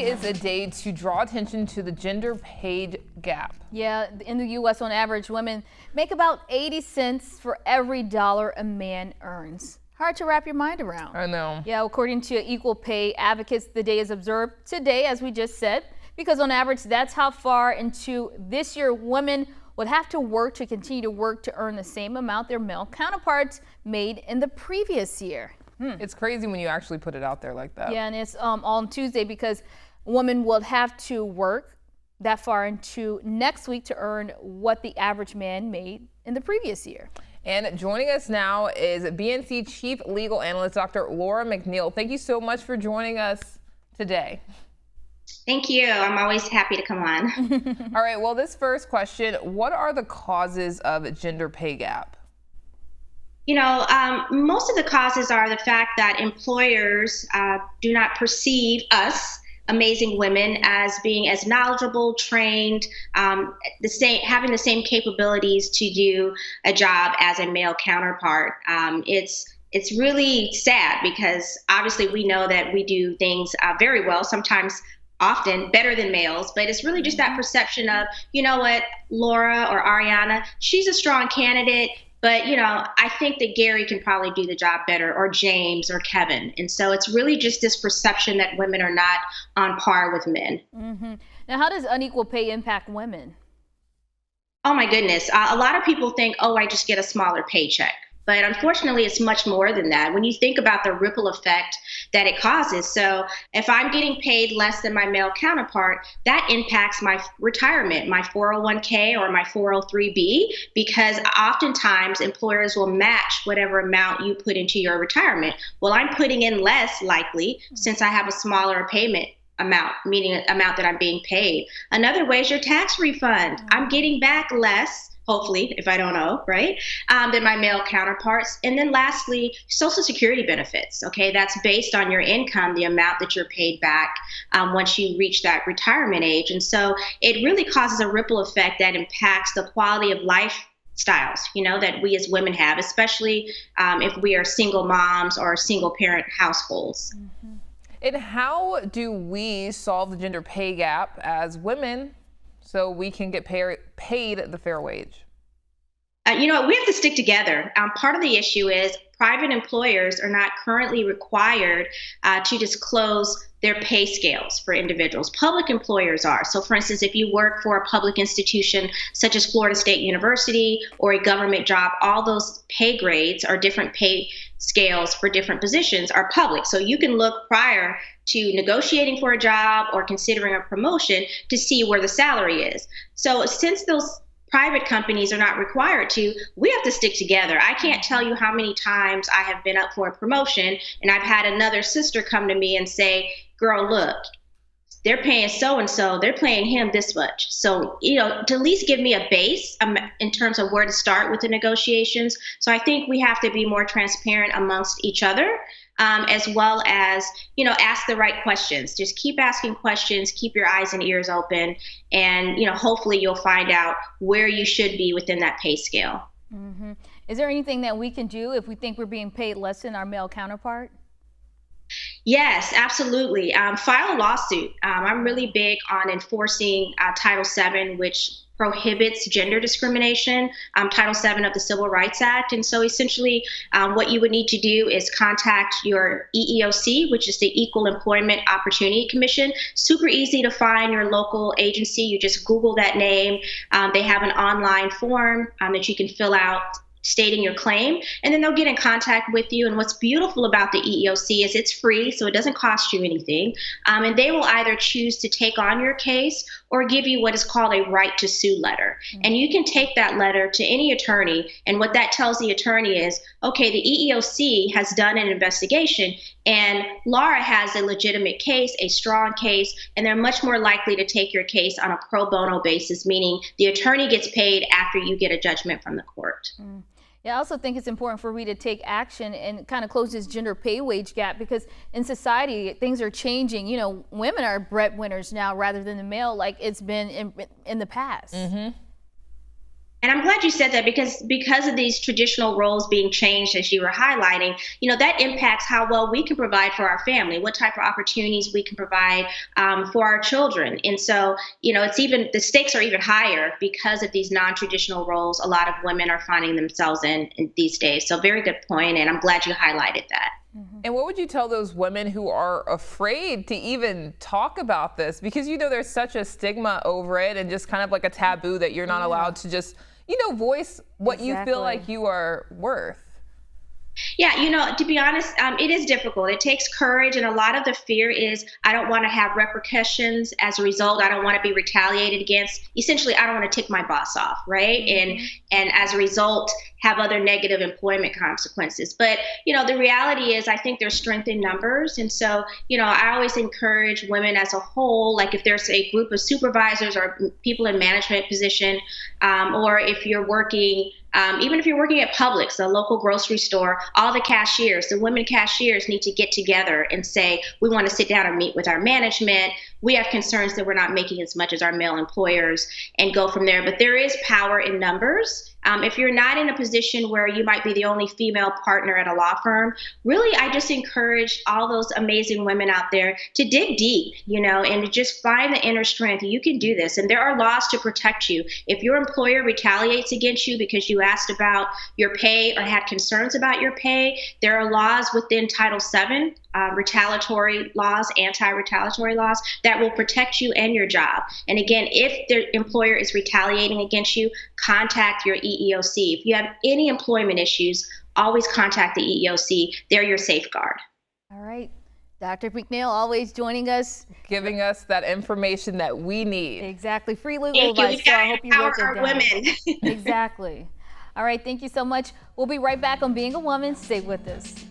Today is a day to draw attention to the gender pay gap. Yeah, in the U.S. on average, women make about 80 cents for every dollar a man earns. Hard to wrap your mind around. I know. Yeah, according to equal pay advocates, the day is observed today, as we just said, because on average, that's how far into this year women would have to work to continue to work to earn the same amount their male counterparts made in the previous year. It's crazy when you actually put it out there like that. Yeah, and it's on Tuesday because women will have to work that far into next week to earn what the average man made in the previous year. And joining us now is BNC Chief Legal Analyst, Dr. Laura McNeal. Thank you so much for joining us today. Thank you. I'm always happy to come on. All right, well, this first question, what are the causes of gender pay gap? You know, most of the causes are the fact that employers do not perceive us, amazing women, as being as knowledgeable, trained, having the same capabilities to do a job as a male counterpart. It's really sad because obviously we know that we do things very well, sometimes often better than males, but it's really just that perception of, you know what, Laura or Ariana, she's a strong candidate, but, you know, I think that Gary can probably do the job better, or James or Kevin. And so it's really just this perception that women are not on par with men. Now, how does unequal pay impact women? Oh, my goodness. A lot of people think, oh, I just get a smaller paycheck. But unfortunately, it's much more than that when you think about the ripple effect that it causes. So if I'm getting paid less than my male counterpart, that impacts my retirement, my 401k or my 403b, because oftentimes employers will match whatever amount you put into your retirement. Well, I'm putting in less likely since I have a smaller payment amount, meaning an amount that I'm being paid. Another way is your tax refund. I'm getting back less, hopefully, if I don't know, right, than my male counterparts. And then lastly, Social Security benefits, okay? That's based on your income, the amount that you're paid back once you reach that retirement age. And so it really causes a ripple effect that impacts the quality of lifestyles, you know, that we as women have, especially if we are single moms or single parent households. And how do we solve the gender pay gap as women so we can get paid the fair wage? You know, we have to stick together. Part of the issue is private employers are not currently required to disclose their pay scales for individuals. Public employers are. So for instance, if you work for a public institution such as Florida State University or a government job, all those pay grades or different pay scales for different positions are public. So you can look prior to negotiating for a job or considering a promotion to see where the salary is. So since those private companies are not required to, we have to stick together. I can't tell you how many times I have been up for a promotion and I've had another sister come to me and say, girl, look, they're paying so-and-so, they're paying him this much. So, you know, to at least give me a base in terms of where to start with the negotiations. So I think we have to be more transparent amongst each other, as well as, you know, ask the right questions. Just keep asking questions, keep your eyes and ears open, and, you know, hopefully you'll find out where you should be within that pay scale. Is there anything that we can do if we think we're being paid less than our male counterpart? Yes, absolutely. File a lawsuit. I'm really big on enforcing Title VII, which prohibits gender discrimination, Title VII of the Civil Rights Act. And so essentially what you would need to do is contact your EEOC, which is the Equal Employment Opportunity Commission. Super easy to find your local agency. You just Google that name. They have an online form that you can fill out stating your claim, and then they'll get in contact with you. And what's beautiful about the EEOC is it's free, so it doesn't cost you anything. And they will either choose to take on your case or give you what is called a right to sue letter. And you can take that letter to any attorney, and what that tells the attorney is, okay, the EEOC has done an investigation, and Laura has a legitimate case, a strong case, and they're much more likely to take your case on a pro bono basis, meaning the attorney gets paid after you get a judgment from the court. Yeah, I also think it's important for we to take action and kind of close this gender pay wage gap, because in society things are changing. You know, women are breadwinners now rather than the male, like it's been in the past. And I'm glad you said that because of these traditional roles being changed, as you were highlighting, that impacts how well we can provide for our family, what type of opportunities we can provide for our children. And so, the stakes are even higher because of these non-traditional roles a lot of women are finding themselves in these days. So very good point, and I'm glad you highlighted that. And what would you tell those women who are afraid to even talk about this? Because, there's such a stigma over it and just kind of like a taboo that you're not allowed to just, voice what you feel like you are worth. Yeah, to be honest, it is difficult. It takes courage, and a lot of the fear is I don't want to have repercussions as a result. I don't want to be retaliated against. Essentially, I don't want to tick my boss off, right? And as a result, have other negative employment consequences. But the reality is, I think there's strength in numbers, and so I always encourage women as a whole. Like if there's a group of supervisors or people in management position, or if you're working. Even if you're working at Publix, the local grocery store, all the cashiers, the women cashiers need to get together and say, we want to sit down and meet with our management. We have concerns that we're not making as much as our male employers, and go from there. But there is power in numbers. If you're not in a position where you might be the only female partner at a law firm, really, I just encourage all those amazing women out there to dig deep, and to just find the inner strength. You can do this. And there are laws to protect you. If your employer retaliates against you because you asked about your pay or had concerns about your pay, there are laws within Title VII, retaliatory laws, anti-retaliatory laws that will protect you and your job. And again, if the employer is retaliating against you, contact your EEOC. If you have any employment issues, always contact the EEOC. They're your safeguard. All right. Dr. McNeal always joining us. Giving us that information that we need. Exactly. Free legal advice. So I hope you wrote that down. Women. Exactly. All right. Thank you so much. We'll be right back on Being a Woman. Stay with us.